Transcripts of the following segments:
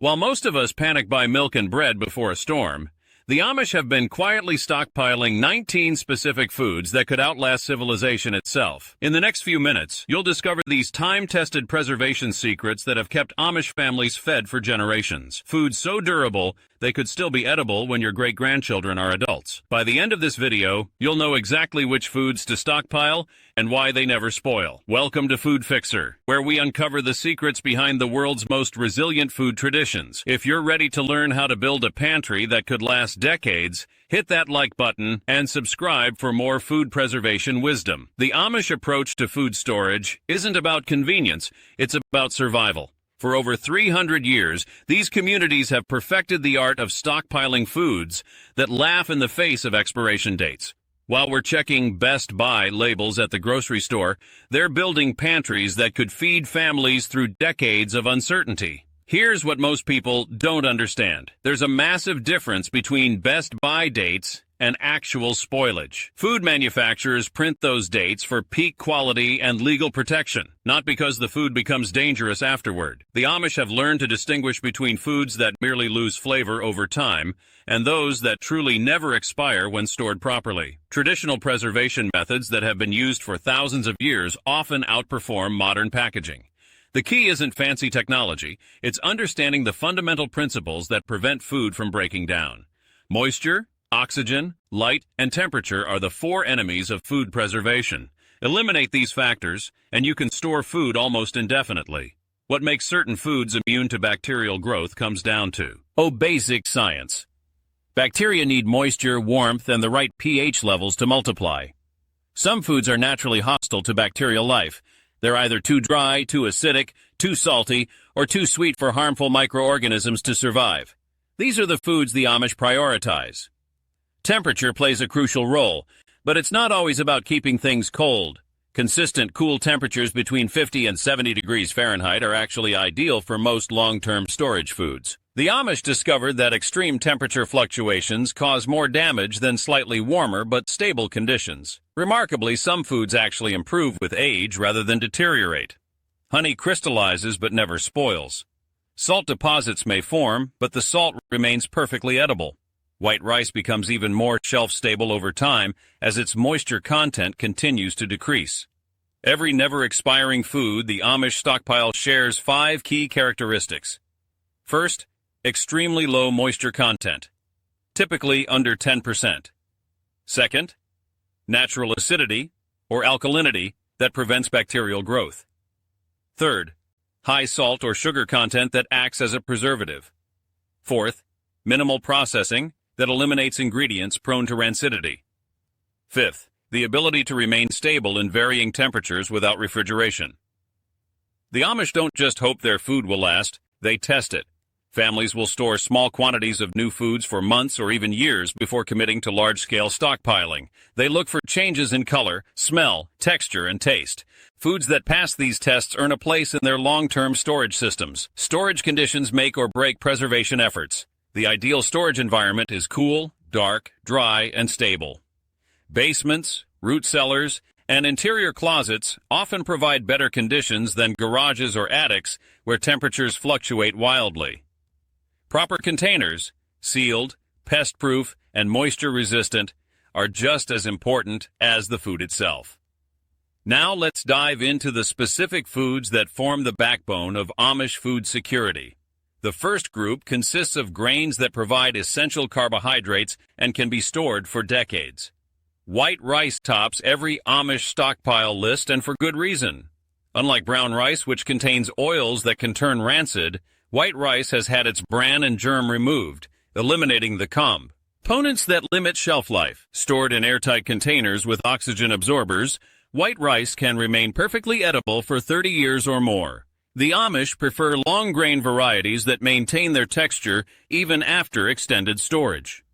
While most of us panic buy milk and bread before a storm, the Amish have been quietly stockpiling 19 specific foods that could outlast civilization itself. In the next few minutes, you'll discover these time-tested preservation secrets that have kept Amish families fed for generations. Foods so durable, they could still be edible when your great-grandchildren are adults. By the end of this video, you'll know exactly which foods to stockpile and why they never spoil. Welcome to Food Fixer, where we uncover the secrets behind the world's most resilient food traditions. If you're ready to learn how to build a pantry that could last decades, hit that like button and subscribe for more food preservation wisdom. The Amish approach to food storage isn't about convenience, it's about survival. For over 300 years, these communities have perfected the art of stockpiling foods that laugh in the face of expiration dates. While we're checking Best Buy labels at the grocery store, they're building pantries that could feed families through decades of uncertainty. Here's what most people don't understand. There's a massive difference between Best Buy dates and actual spoilage. Food manufacturers print those dates for peak quality and legal protection, not because the food becomes dangerous afterward. The Amish have learned to distinguish between foods that merely lose flavor over time and those that truly never expire when stored properly. Traditional preservation methods that have been used for thousands of years often outperform modern packaging. The key isn't fancy technology, it's understanding the fundamental principles that prevent food from breaking down. Moisture, oxygen, light, and temperature are the four enemies of food preservation. Eliminate these factors, and you can store food almost indefinitely. What makes certain foods immune to bacterial growth comes down to basic science. Bacteria need moisture, warmth, and the right pH levels to multiply. Some foods are naturally hostile to bacterial life. They're either too dry, too acidic, too salty, or too sweet for harmful microorganisms to survive. These are the foods the Amish prioritize. Temperature plays a crucial role, but it's not always about keeping things cold. Consistent cool temperatures between 50 and 70 degrees Fahrenheit are actually ideal for most long-term storage foods. The Amish discovered that extreme temperature fluctuations cause more damage than slightly warmer but stable conditions. Remarkably, some foods actually improve with age rather than deteriorate. Honey crystallizes but never spoils. Salt deposits may form, but the salt remains perfectly edible. White rice becomes even more shelf-stable over time as its moisture content continues to decrease. Every never-expiring food the Amish stockpile shares 5 key characteristics. First, extremely low moisture content, typically under 10%. Second, natural acidity or alkalinity that prevents bacterial growth. Third, high salt or sugar content that acts as a preservative. Fourth, minimal processing that eliminates ingredients prone to rancidity. Fifth, the ability to remain stable in varying temperatures without refrigeration. The Amish don't just hope their food will last, they test it. Families will store small quantities of new foods for months or even years before committing to large-scale stockpiling. They look for changes in color, smell, texture, and taste. Foods that pass these tests earn a place in their long-term storage systems. Storage conditions make or break preservation efforts. The ideal storage environment is cool, dark, dry, and stable. Basements, root cellars, and interior closets often provide better conditions than garages or attics where temperatures fluctuate wildly. Proper containers, sealed, pest-proof, and moisture-resistant, are just as important as the food itself. Now let's dive into the specific foods that form the backbone of Amish food security. The first group consists of grains that provide essential carbohydrates and can be stored for decades. White rice tops every Amish stockpile list, and for good reason. Unlike brown rice, which contains oils that can turn rancid, white rice has had its bran and germ removed, eliminating the components that limit shelf life. Stored in airtight containers with oxygen absorbers, white rice can remain perfectly edible for 30 years or more. The Amish prefer long-grain varieties that maintain their texture even after extended storage.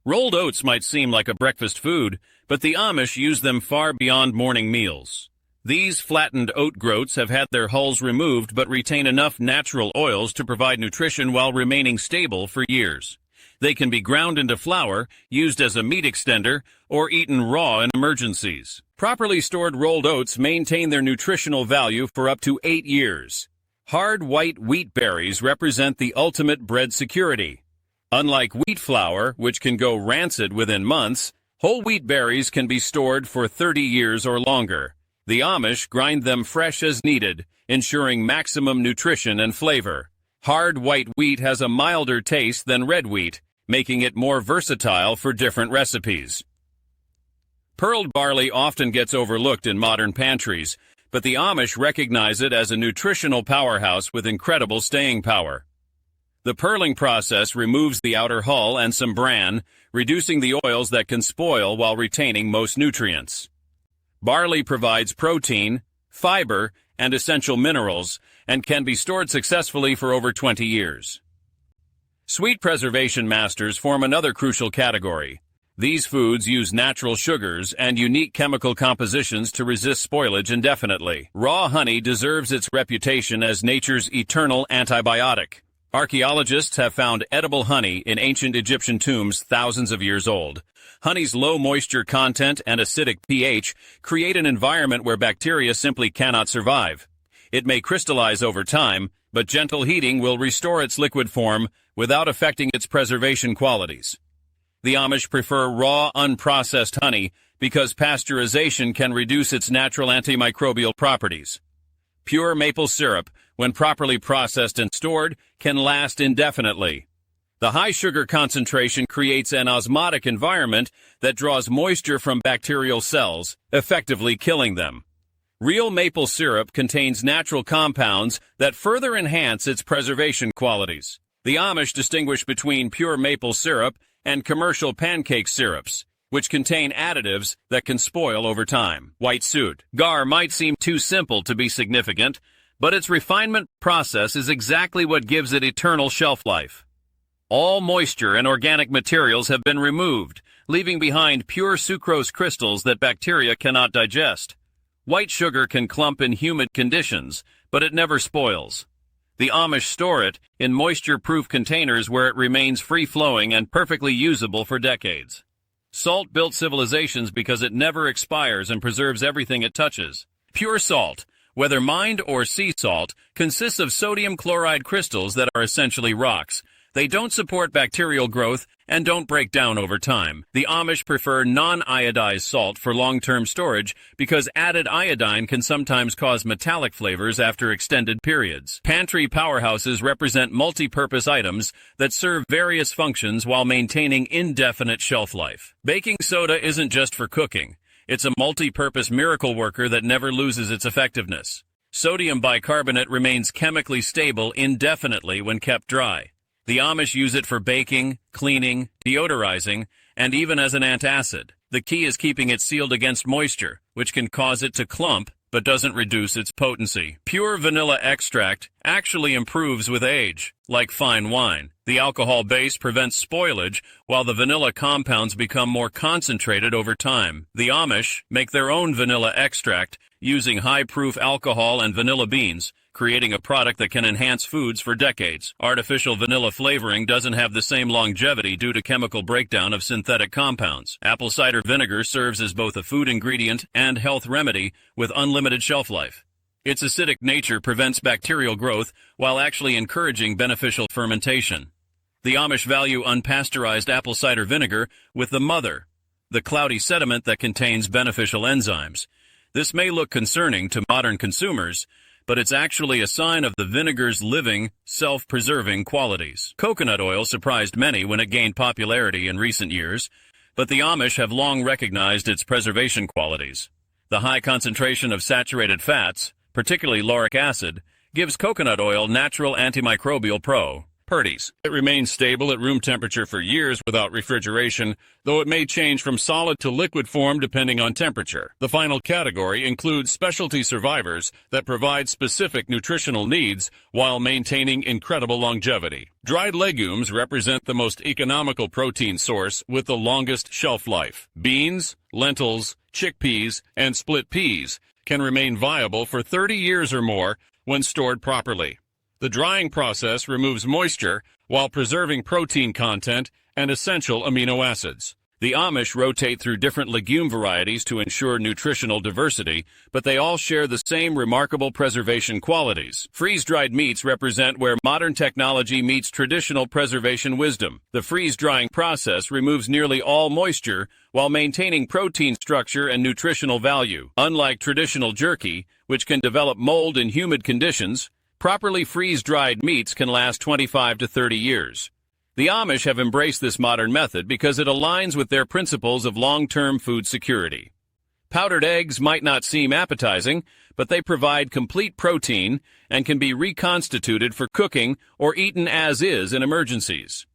Rolled oats might seem like a breakfast food, but the Amish use them far beyond morning meals. These flattened oat groats have had their hulls removed but retain enough natural oils to provide nutrition while remaining stable for years. They can be ground into flour, used as a meat extender, or eaten raw in emergencies. Properly stored rolled oats maintain their nutritional value for up to 8 years. Hard white wheat berries represent the ultimate bread security. Unlike wheat flour, which can go rancid within months, whole wheat berries can be stored for 30 years or longer. The Amish grind them fresh as needed, ensuring maximum nutrition and flavor. Hard white wheat has a milder taste than red wheat, making it more versatile for different recipes. Pearled barley often gets overlooked in modern pantries, but the Amish recognize it as a nutritional powerhouse with incredible staying power. The pearling process removes the outer hull and some bran, reducing the oils that can spoil while retaining most nutrients. Barley provides protein, fiber, and essential minerals, and can be stored successfully for over 20 years. Sweet preservation masters form another crucial category. These foods use natural sugars and unique chemical compositions to resist spoilage indefinitely. Raw honey deserves its reputation as nature's eternal antibiotic. Archaeologists have found edible honey in ancient Egyptian tombs thousands of years old. Honey's low moisture content and acidic pH create an environment where bacteria simply cannot survive. It may crystallize over time, but gentle heating will restore its liquid form without affecting its preservation qualities. The Amish prefer raw, unprocessed honey because pasteurization can reduce its natural antimicrobial properties. Pure maple syrup, when properly processed and stored, can last indefinitely. The high sugar concentration creates an osmotic environment that draws moisture from bacterial cells, effectively killing them. Real maple syrup contains natural compounds that further enhance its preservation qualities. The Amish distinguish between pure maple syrup and commercial pancake syrups, which contain additives that can spoil over time. White suit. Gar might seem too simple to be significant, but its refinement process is exactly what gives it eternal shelf life. All moisture and organic materials have been removed, leaving behind pure sucrose crystals that bacteria cannot digest. White sugar can clump in humid conditions, but it never spoils. The Amish store it in moisture-proof containers where it remains free-flowing and perfectly usable for decades. Salt built civilizations because it never expires and preserves everything it touches. Pure salt, whether mined or sea salt, consists of sodium chloride crystals that are essentially rocks. They don't support bacterial growth and don't break down over time. The Amish prefer non-iodized salt for long-term storage because added iodine can sometimes cause metallic flavors after extended periods. Pantry powerhouses represent multi-purpose items that serve various functions while maintaining indefinite shelf life. Baking soda isn't just for cooking. It's a multi-purpose miracle worker that never loses its effectiveness. Sodium bicarbonate remains chemically stable indefinitely when kept dry. The Amish use it for baking, cleaning, deodorizing, and even as an antacid. The key is keeping it sealed against moisture, which can cause it to clump but doesn't reduce its potency. Pure vanilla extract actually improves with age, like fine wine. The alcohol base prevents spoilage, while the vanilla compounds become more concentrated over time. The Amish make their own vanilla extract using high-proof alcohol and vanilla beans, creating a product that can enhance foods for decades. Artificial vanilla flavoring doesn't have the same longevity due to chemical breakdown of synthetic compounds. Apple cider vinegar serves as both a food ingredient and health remedy with unlimited shelf life. Its acidic nature prevents bacterial growth while actually encouraging beneficial fermentation. The Amish value unpasteurized apple cider vinegar with the mother, the cloudy sediment that contains beneficial enzymes. This may look concerning to modern consumers, but it's actually a sign of the vinegar's living, self-preserving qualities. Coconut oil surprised many when it gained popularity in recent years, but the Amish have long recognized its preservation qualities. The high concentration of saturated fats, particularly lauric acid, gives coconut oil natural antimicrobial properties. It remains stable at room temperature for years without refrigeration, though it may change from solid to liquid form depending on temperature. The final category includes specialty survivors that provide specific nutritional needs while maintaining incredible longevity. Dried legumes represent the most economical protein source with the longest shelf life. Beans, lentils, chickpeas, and split peas can remain viable for 30 years or more when stored properly. The drying process removes moisture while preserving protein content and essential amino acids. The Amish rotate through different legume varieties to ensure nutritional diversity, but they all share the same remarkable preservation qualities. Freeze-dried meats represent where modern technology meets traditional preservation wisdom. The freeze-drying process removes nearly all moisture while maintaining protein structure and nutritional value. Unlike traditional jerky, which can develop mold in humid conditions, properly freeze-dried meats can last 25 to 30 years. The Amish have embraced this modern method because it aligns with their principles of long-term food security. Powdered eggs might not seem appetizing, but they provide complete protein and can be reconstituted for cooking or eaten as is in emergencies.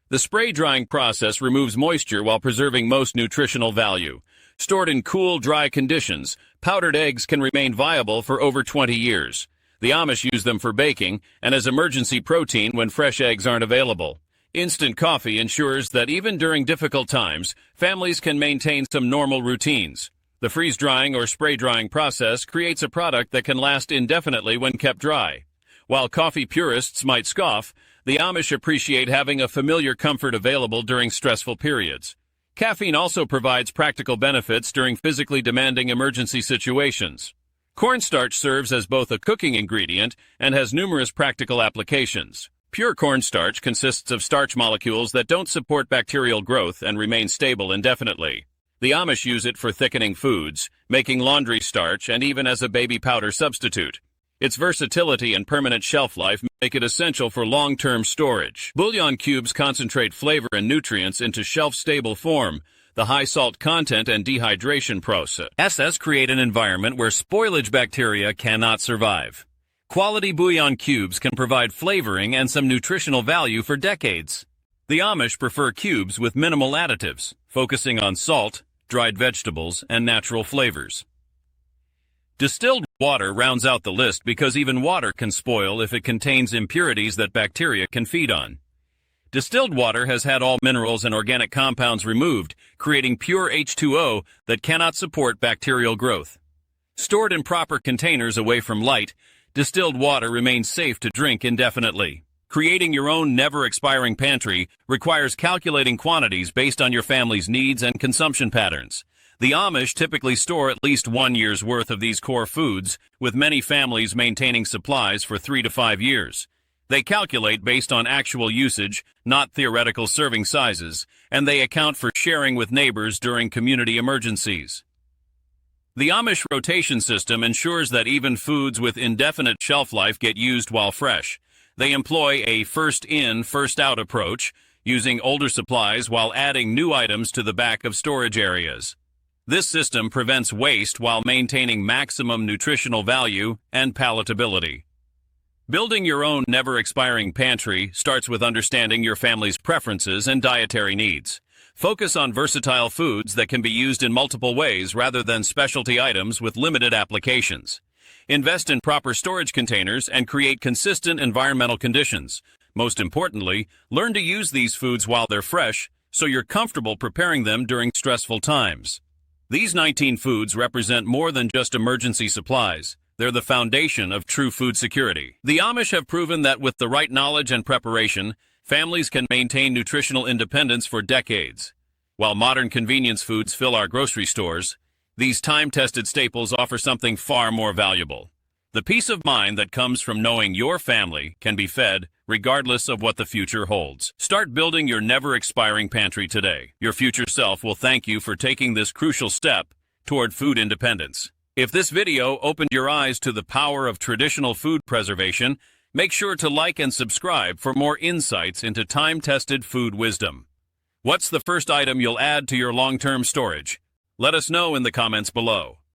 The spray drying process removes moisture while preserving most nutritional value. Stored in cool, dry conditions, powdered eggs can remain viable for over 20 years. The Amish use them for baking and as emergency protein when fresh eggs aren't available. Instant coffee ensures that even during difficult times, families can maintain some normal routines. The freeze-drying or spray-drying process creates a product that can last indefinitely when kept dry. While coffee purists might scoff, the Amish appreciate having a familiar comfort available during stressful periods. Caffeine also provides practical benefits during physically demanding emergency situations. Cornstarch serves as both a cooking ingredient and has numerous practical applications. Pure cornstarch consists of starch molecules that don't support bacterial growth and remain stable indefinitely. The Amish use it for thickening foods, making laundry starch, and even as a baby powder substitute. Its versatility and permanent shelf life make it essential for long-term storage. Bouillon cubes concentrate flavor and nutrients into shelf-stable form. The high salt content and dehydration process create an environment where spoilage bacteria cannot survive. Quality bouillon cubes can provide flavoring and some nutritional value for decades. The Amish prefer cubes with minimal additives, focusing on salt, dried vegetables, and natural flavors. Distilled water rounds out the list because even water can spoil if it contains impurities that bacteria can feed on. Distilled water has had all minerals and organic compounds removed, creating pure H2O that cannot support bacterial growth. Stored in proper containers away from light, distilled water remains safe to drink indefinitely. Creating your own never-expiring pantry requires calculating quantities based on your family's needs and consumption patterns. The Amish typically store at least 1 year's worth of these core foods, with many families maintaining supplies for 3 to 5 years. They calculate based on actual usage, not theoretical serving sizes, and they account for sharing with neighbors during community emergencies. The Amish rotation system ensures that even foods with indefinite shelf life get used while fresh. They employ a first-in, first-out approach, using older supplies while adding new items to the back of storage areas. This system prevents waste while maintaining maximum nutritional value and palatability. Building your own never-expiring pantry starts with understanding your family's preferences and dietary needs. Focus on versatile foods that can be used in multiple ways rather than specialty items with limited applications. Invest in proper storage containers and create consistent environmental conditions. Most importantly, learn to use these foods while they're fresh so you're comfortable preparing them during stressful times. These 19 foods represent more than just emergency supplies. They're the foundation of true food security. The Amish have proven that with the right knowledge and preparation, families can maintain nutritional independence for decades. While modern convenience foods fill our grocery stores, these time-tested staples offer something far more valuable. The peace of mind that comes from knowing your family can be fed regardless of what the future holds. Start building your never-expiring pantry today. Your future self will thank you for taking this crucial step toward food independence. If this video opened your eyes to the power of traditional food preservation, make sure to like and subscribe for more insights into time-tested food wisdom. What's the first item you'll add to your long-term storage? Let us know in the comments below.